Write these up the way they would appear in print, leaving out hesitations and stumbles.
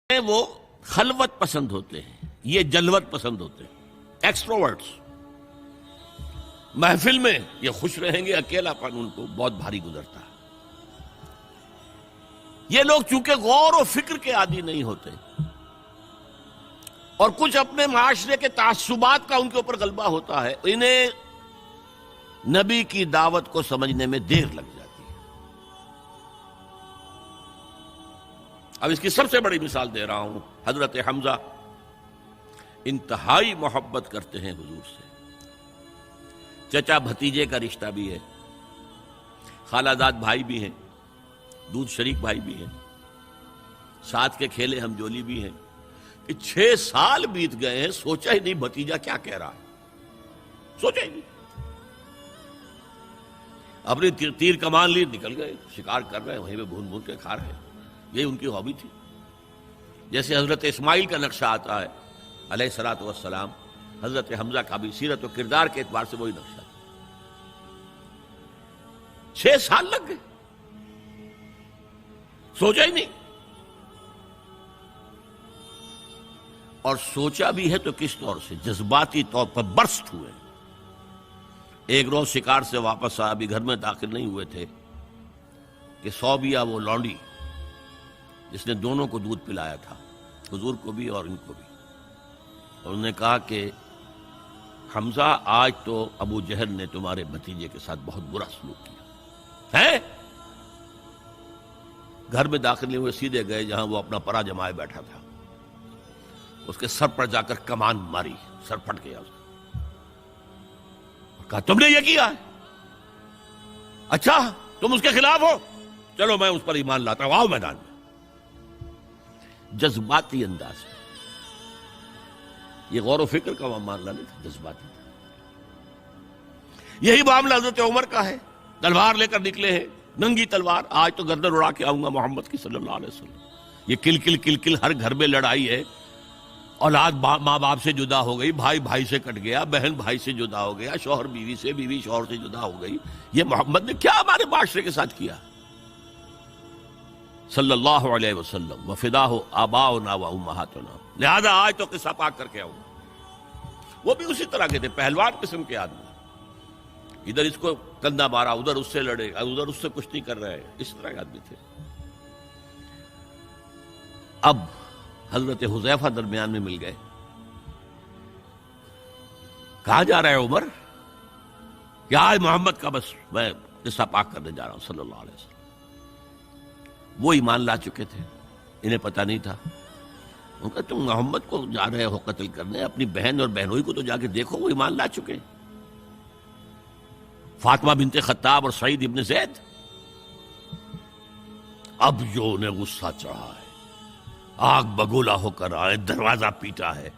وہ خلوت پسند ہوتے ہیں، یہ جلوت پسند ہوتے ہیں، ایکسٹروورٹس۔ محفل میں یہ خوش رہیں گے، اکیلا پن ان کو بہت بھاری گزرتا ہے۔ یہ لوگ چونکہ غور و فکر کے عادی نہیں ہوتے اور کچھ اپنے معاشرے کے تعصبات کا ان کے اوپر غلبہ ہوتا ہے، انہیں نبی کی دعوت کو سمجھنے میں دیر لگ جاتی ہے۔ اب اس کی سب سے بڑی مثال دے رہا ہوں، حضرت حمزہ انتہائی محبت کرتے ہیں حضور سے، چچا بھتیجے کا رشتہ بھی ہے، خالہ زاد بھائی بھی ہیں، دودھ شریک بھائی بھی ہیں، ساتھ کے کھیلے ہم جولی بھی ہیں۔ 6 سال بیت گئے ہیں، سوچا ہی نہیں بھتیجا کیا کہہ رہا ہے، سوچا ہی نہیں۔ اپنی تیر کمان لی نکل گئے، شکار کر رہے ہیں، وہیں پہ بھون بھون کے کھا رہے ہیں، یہی ان کی ہابی تھی۔ جیسے حضرت اسماعیل کا نقشہ آتا ہے علیہ الصلوۃ والسلام، حضرت حمزہ کا بھی سیرت و کردار کے اعتبار سے وہی نقشہ۔ 6 سال لگ گئے، سوچا ہی نہیں، اور سوچا بھی ہے تو کس طور سے، جذباتی طور پر برسٹ ہوئے۔ ایک روز شکار سے واپس آیا، ابھی گھر میں داخل نہیں ہوئے تھے کہ صوبیہ وہ لونڈی جس نے دونوں کو دودھ پلایا تھا، حضور کو بھی اور ان کو بھی، اور انہوں نے کہا کہ حمزہ آج تو ابو جہل نے تمہارے بھتیجے کے ساتھ بہت برا سلوک کیا ہے۔ گھر میں داخل نہیں ہوئے، سیدھے گئے جہاں وہ اپنا پرا جمائے بیٹھا تھا، اس کے سر پر جا کر کمان ماری، سر پھٹ گیا اس کا۔ کہا تم نے یہ کیا ہے؟ اچھا تم اس کے خلاف ہو، چلو میں اس پر ایمان لاتا ہوں، آؤ میدان میں۔ جذباتی انداز میں، یہ غور و فکر کا معاملہ نہیں تھا، جذباتی تھا۔ یہی معاملہ حضرت عمر کا ہے، تلوار لے کر نکلے ہیں، ننگی تلوار، آج تو گردن اڑا کے آؤں گا محمد کی صلی اللہ علیہ وسلم۔ یہ کل کل کل کل ہر گھر میں لڑائی ہے، اولاد ماں باپ سے جدا ہو گئی، بھائی بھائی سے کٹ گیا، بہن بھائی سے جدا ہو گیا، شوہر بیوی سے، بیوی شوہر سے جدا ہو گئی۔ یہ محمد نے کیا ہمارے معاشرے کے ساتھ کیا صلی اللہ علیہ وسلم، وفداہ آباؤنا و امہاتنا۔ لہذا آج تو قصہ پاک کر کے آؤں۔ وہ بھی اسی طرح کے تھے، پہلوان قسم کے آدمی، ادھر اس کو کندھا مارا، ادھر اس سے لڑے، ادھر اس سے کشتی کر رہے ہیں، اس طرح کے آدمی تھے۔ اب حضرت حذیفہ درمیان میں مل گئے، کہاں جا رہا ہے عمر؟ کہ آج محمد کا بس میں قصہ پاک کرنے جا رہا ہوں صلی اللہ علیہ وسلم۔ وہ ایمان لا چکے تھے، انہیں پتہ نہیں تھا۔ ان کا تم محمد کو جا رہے ہو قتل کرنے، اپنی بہن اور بہنوئی کو تو جا کے دیکھو، وہ ایمان لا چکے ہیں، فاطمہ بنت خطاب اور سعید ابن زید۔ اب جو انہیں غصہ چڑھا ہے، آگ بگولا ہو کر آئے، دروازہ پیٹا ہے،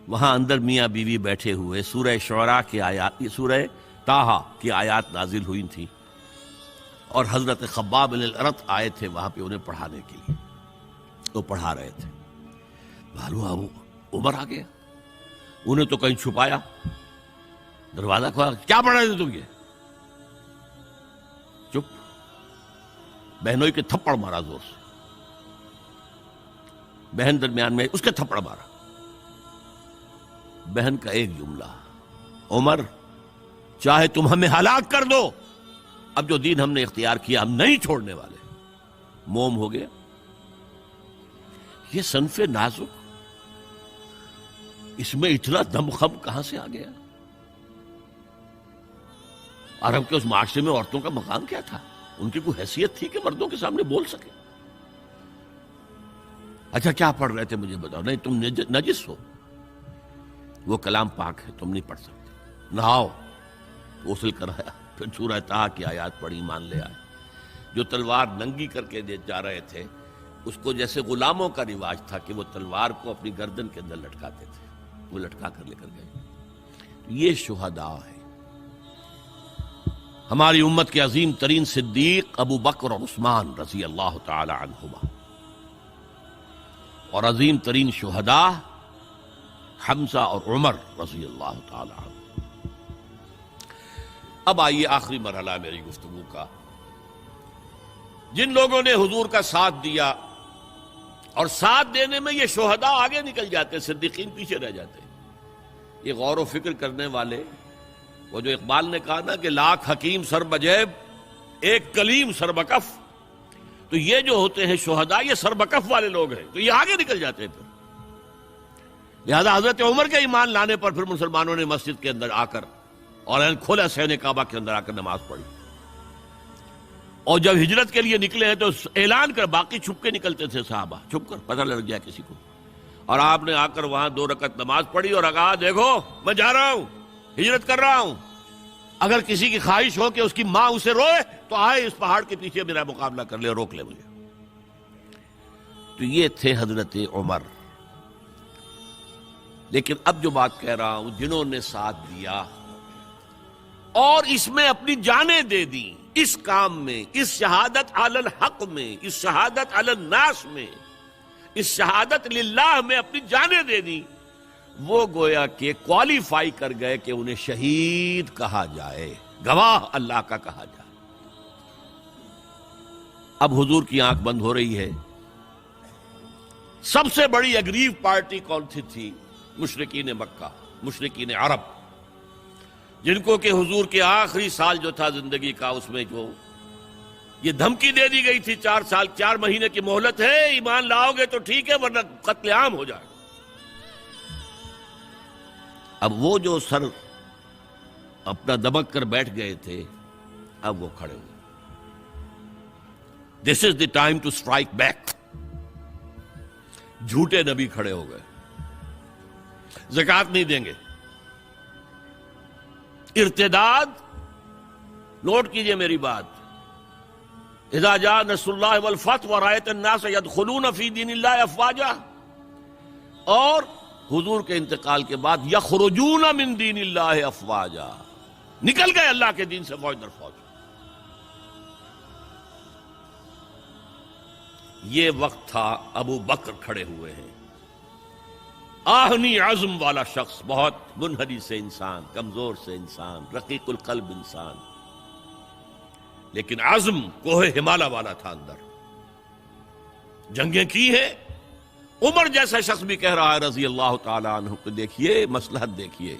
وہاں اندر میاں بیوی بیٹھے ہوئے، سورہ شعراء کی آیات، سورہ طٰہٰ کی آیات نازل ہوئی تھی، اور حضرت خباب بن الارت آئے تھے وہاں پہ انہیں پڑھانے کے لیے، وہ پڑھا رہے تھے۔ معلوم عمر آ گیا، انہیں تو کہیں چھپایا، دروازہ کھولا، کیا پڑھ رہے تھے تم؟ یہ چپ۔ بہنوئی کے تھپڑ مارا زور سے، بہن درمیان میں، اس کے تھپڑ مارا۔ بہن کا ایک جملہ، عمر چاہے تم ہمیں ہلاک کر دو، اب جو دین ہم نے اختیار کیا ہم نہیں چھوڑنے والے۔ موم ہو گیا۔ یہ صنف نازک، اس میں اتنا دم خم کہاں سے آ گیا؟ عرب کے اس معاشرے میں عورتوں کا مقام کیا تھا؟ ان کی کوئی حیثیت تھی کہ مردوں کے سامنے بول سکے؟ اچھا کیا پڑھ رہے تھے مجھے بتاؤ؟ نہیں تم نجس ہو، وہ کلام پاک ہے، تم نہیں پڑھ سکتے۔ نہاؤ، غسل کرایا، پھر سورہ طٰہٰ کی آیات پڑھی، ایمان لے آئے۔ جو تلوار ننگی کر کے جا رہے تھے، اس کو جیسے غلاموں کا رواج تھا کہ وہ تلوار کو اپنی گردن کے اندر لٹکاتے تھے، وہ لٹکا کر لے کر گئے۔ یہ شہداء ہے۔ ہماری امت کے عظیم ترین صدیق ابو بکر اور عثمان رضی اللہ تعالی عنہما، اور عظیم ترین شہداء حمزہ اور عمر رضی اللہ تعالی عنہ۔ اب آئیے آخری مرحلہ میری گفتگو کا، جن لوگوں نے حضور کا ساتھ دیا اور ساتھ دینے میں یہ شہداء آگے نکل جاتے، صدیقین پیچھے رہ جاتے. یہ غور و فکر کرنے والے، وہ جو اقبال نے کہا نا کہ لاکھ حکیم سر بجیب ایک کلیم سر بکف، تو یہ جو ہوتے ہیں شہداء یہ سر بکف والے لوگ ہیں، تو یہ آگے نکل جاتے ہیں. پھر لہذا حضرت عمر کے ایمان لانے پر پھر مسلمانوں نے مسجد کے اندر آ کر اور کھلا صحن کعبہ کے اندر آ کر نماز پڑھی. اور جب ہجرت کے لیے نکلے ہیں تو اعلان کر، باقی چھپ کے نکلتے تھے صحابہ، چھپ کر پتہ لگ جائے کسی کو. اور آپ نے آ کر وہاں 2 رکعت نماز پڑھی اور کہا دیکھو میں جا رہا ہوں، ہجرت کر رہا ہوں، اگر کسی کی خواہش ہو کہ اس کی ماں اسے روئے تو آئے اس پہاڑ کے پیچھے میرا مقابلہ کر لے، روک لے مجھے. تو یہ تھے حضرت عمر. لیکن اب جو بات کہہ رہا ہوں، جنہوں نے ساتھ دیا اور اس میں اپنی جانیں دے دی، اس کام میں، اس شہادت علی الحق میں، اس شہادت علی الناس میں، اس شہادت للہ میں اپنی جانیں دے دی، وہ گویا کہ کوالیفائی کر گئے کہ انہیں شہید کہا جائے، گواہ اللہ کا کہا جائے. اب حضور کی آنکھ بند ہو رہی ہے. سب سے بڑی اگریو پارٹی کون سی تھی؟ مشرکین مکہ، مشرکین عرب، جن کو کہ حضور کے آخری سال جو تھا زندگی کا، اس میں جو یہ دھمکی دے دی گئی تھی 4 سال 4 مہینے کی مہلت ہے، ایمان لاؤ گے تو ٹھیک ہے ورنہ قتل عام ہو جائے. اب وہ جو سر اپنا دبک کر بیٹھ گئے تھے، اب وہ کھڑے ہوئے. This is the time to strike back. جھوٹے نبی کھڑے ہو گئے، زکوٰۃ نہیں دیں گے. ارتداد، نوٹ کیجئے میری بات، اذا جاء نصر اللہ والفتح ورأیت الناس يدخلون فی دین اللہ افواجا، اور حضور کے انتقال کے بعد یخرجون من دین اللہ افواجا، نکل گئے اللہ کے دین سے فوج در فوج. یہ وقت تھا، ابو بکر کھڑے ہوئے ہیں، آہنی عزم والا شخص، بہت منحنی سے انسان، کمزور سے انسان، رقیق القلب انسان، لیکن عزم کوہ ہمالا والا تھا اندر. جنگیں کی ہیں. عمر جیسا شخص بھی کہہ رہا ہے رضی اللہ تعالی عنہ کہ دیکھیے مصلحت دیکھیے،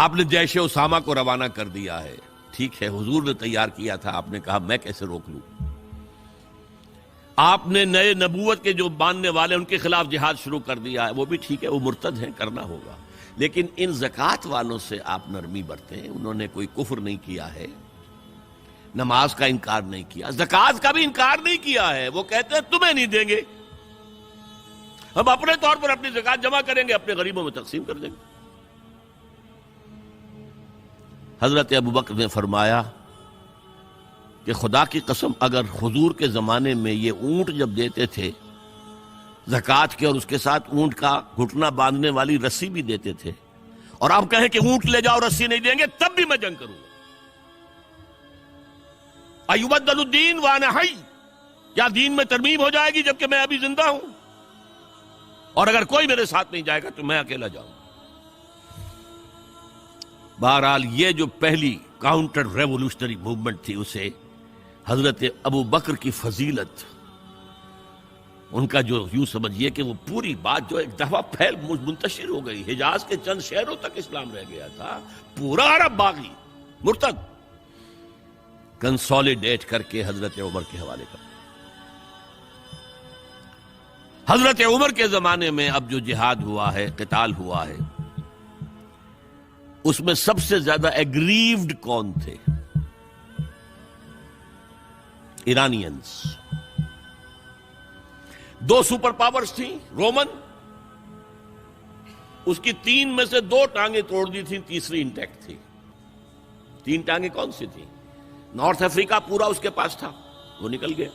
آپ نے جیش اسامہ کو روانہ کر دیا ہے، ٹھیک ہے، حضور نے تیار کیا تھا، آپ نے کہا میں کیسے روک لوں. آپ نے نئے نبوت کے جو ماننے والے ان کے خلاف جہاد شروع کر دیا ہے، وہ بھی ٹھیک ہے، وہ مرتد ہیں، کرنا ہوگا، لیکن ان زکوٰۃ والوں سے آپ نرمی برتیں. انہوں نے کوئی کفر نہیں کیا ہے، نماز کا انکار نہیں کیا، زکوٰۃ کا بھی انکار نہیں کیا ہے. وہ کہتے ہیں تمہیں نہیں دیں گے، ہم اپنے طور پر اپنی زکوٰۃ جمع کریں گے، اپنے غریبوں میں تقسیم کر دیں گے. حضرت ابوبکر نے فرمایا کہ خدا کی قسم اگر حضور کے زمانے میں یہ اونٹ جب دیتے تھے زکوٰۃ کے، اور اس کے ساتھ اونٹ کا گھٹنا باندھنے والی رسی بھی دیتے تھے، اور آپ کہیں کہ اونٹ لے جاؤ رسی نہیں دیں گے، تب بھی میں جنگ کروں گا. ایبدل الدین وانا حی، یا دین میں ترمیم ہو جائے گی جبکہ میں ابھی زندہ ہوں، اور اگر کوئی میرے ساتھ نہیں جائے گا تو میں اکیلا جاؤں. بہرحال یہ جو پہلی کاؤنٹر ریولوشنری موومنٹ تھی، اسے حضرت ابو بکر کی فضیلت، ان کا جو یوں سمجھیے کہ وہ پوری بات جو ایک دفعہ پھیل منتشر ہو گئی، حجاز کے چند شہروں تک اسلام رہ گیا تھا، پورا عرب باغی مرتد، کنسولیڈیٹ کر کے حضرت عمر کے حوالے کر. حضرت عمر کے زمانے میں اب جو جہاد ہوا ہے، قتال ہوا ہے، اس میں سب سے زیادہ ایگریوڈ کون تھے؟ ایرانینز. 2 سپر پاورز تھیں، رومن، اس کی 3 میں سے 2 ٹانگیں توڑ دی تھیں، تیسری انٹیکٹ تھی. 3 ٹانگیں کون سی تھیں؟ نارتھ افریقہ پورا اس کے پاس تھا، وہ نکل گیا.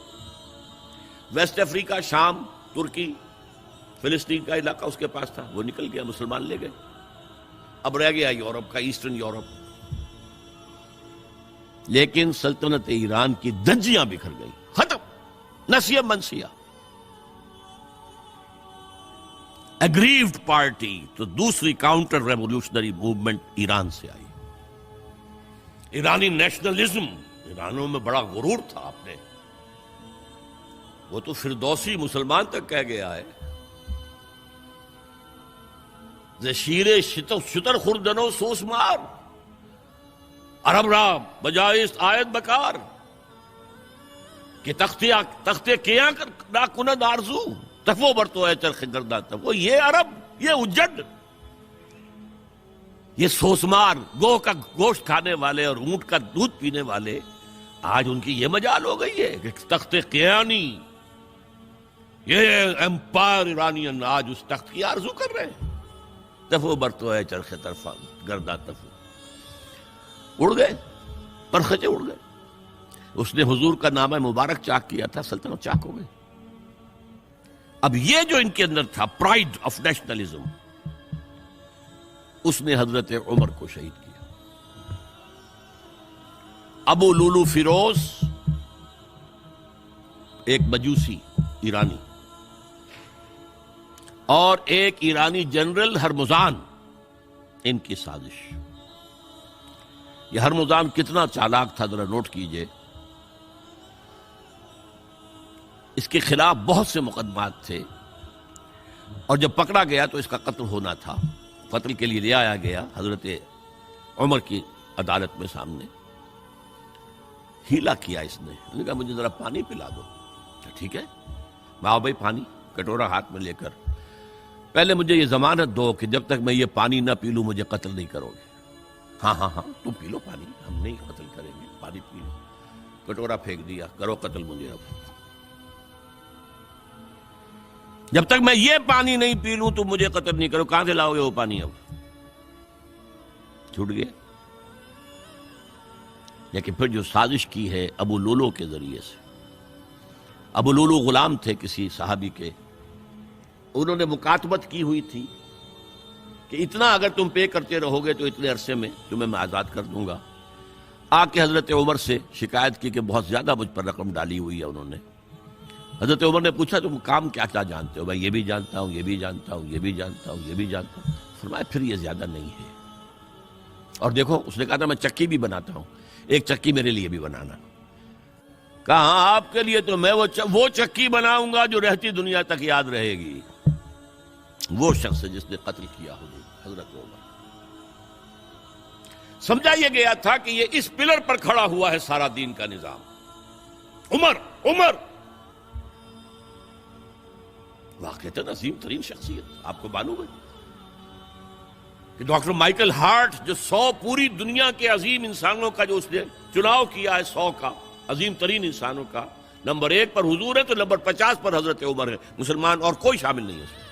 ویسٹ افریقہ، شام، ترکی، فلسطین کا علاقہ اس کے پاس تھا، وہ نکل گیا، مسلمان لے گئے. اب رہ گیا یورپ کا، ایسٹرن یورپ. لیکن سلطنت ایران کی دھجیاں بکھر گئی، ختم، نسیہ منسیہ. اگریوڈ پارٹی تو دوسری کاؤنٹر ریولوشنری موومنٹ ایران سے آئی. ایرانی نیشنلزم، ایرانوں میں بڑا غرور تھا. آپ نے وہ تو فردوسی مسلمان تک کہہ گیا ہے، شیر شتر خوردنو سوس مار عرب را بجائے آیت بکار کہ تختے کیا نہ کند آرزو تفو برتو ہے چرخ گردہ تفو. یہ عرب، یہ اجڑ، یہ سوسمار، گوہ کا گوشت کھانے والے اور اونٹ کا دودھ پینے والے، آج ان کی یہ مجال ہو گئی ہے کہ تخت قیانی، یہ امپائر ایرانین آج اس تخت کی آرزو کر رہے ہیں. تفو برتو ہے چرخ طرفا گردہ تفو. اڑ گئے، پرخچے اڑ گئے. اس نے حضور کا نامہ مبارک چاک کیا تھا، سلطنت چاک ہو گئی. اب یہ جو ان کے اندر تھا پرائڈ آف نیشنلزم، اس نے حضرت عمر کو شہید کیا. ابو لولو فیروز ایک مجوسی ایرانی اور ایک ایرانی جنرل ہرمزان، ان کی سازش. یہ ہرمزان کتنا چالاک تھا ذرا نوٹ کیجئے. اس کے خلاف بہت سے مقدمات تھے اور جب پکڑا گیا تو اس کا قتل ہونا تھا. قتل کے لیے لے آیا گیا حضرت عمر کی عدالت میں سامنے. ہیلا کیا اس نے کہا مجھے ذرا پانی پلا دو. ٹھیک ہے، ماؤ بھائی پانی، کٹورا ہاتھ میں لے کر، پہلے مجھے یہ ضمانت دو کہ جب تک میں یہ پانی نہ پی لوں مجھے قتل نہیں کرو گے. ہاں ہاں ہاں تم پی لو پانی، ہم نہیں قتل کریں گے، پانی پی لو. کٹورا پھینک دیا، کرو قتل مجھے. اب جب تک میں یہ پانی نہیں پی لوں تو مجھے قتل نہیں کرو. کہاں سے لاؤ گے وہ پانی؟ اب چھوٹ گیا. لیکن پھر جو سازش کی ہے ابو لولو کے ذریعے سے، ابو لولو غلام تھے کسی صحابی کے، انہوں نے مکاتبت کی ہوئی تھی کہ اتنا اگر تم پے کرتے رہو گے تو اتنے عرصے میں تمہیں میں آزاد کر دوں گا. آ کے حضرت عمر سے شکایت کی کہ بہت زیادہ مجھ پر رقم ڈالی ہوئی ہے انہوں نے. حضرت عمر نے پوچھا تم کام کیا کیا جانتے ہو؟ میں یہ بھی جانتا ہوں، یہ بھی جانتا ہوں، یہ بھی جانتا ہوں، یہ بھی جانتا ہوں. فرمایا پھر یہ زیادہ نہیں ہے. اور دیکھو اس نے کہا تھا میں چکی بھی بناتا ہوں، ایک چکی میرے لیے بھی بنانا. کہا آپ کے لیے تو میں وہ چکی بناؤں گا جو رہتی دنیا تک یاد رہے گی. وہ شخص جس نے قتل کیا حضرت عمر. سمجھا یہ گیا تھا کہ یہ اس پلر پر کھڑا ہوا ہے سارا دین کا نظام. عمر عمر واقعتاً عظیم ترین شخصیت. آپ کو معلوم ہے کہ ڈاکٹر مائیکل ہارٹ جو 100 پوری دنیا کے عظیم انسانوں کا جو اس نے چناؤ کیا ہے، 100 کا عظیم ترین انسانوں کا، نمبر 1 پر حضور ہے تو نمبر 50 پر حضرت عمر ہے. مسلمان اور کوئی شامل نہیں ہے.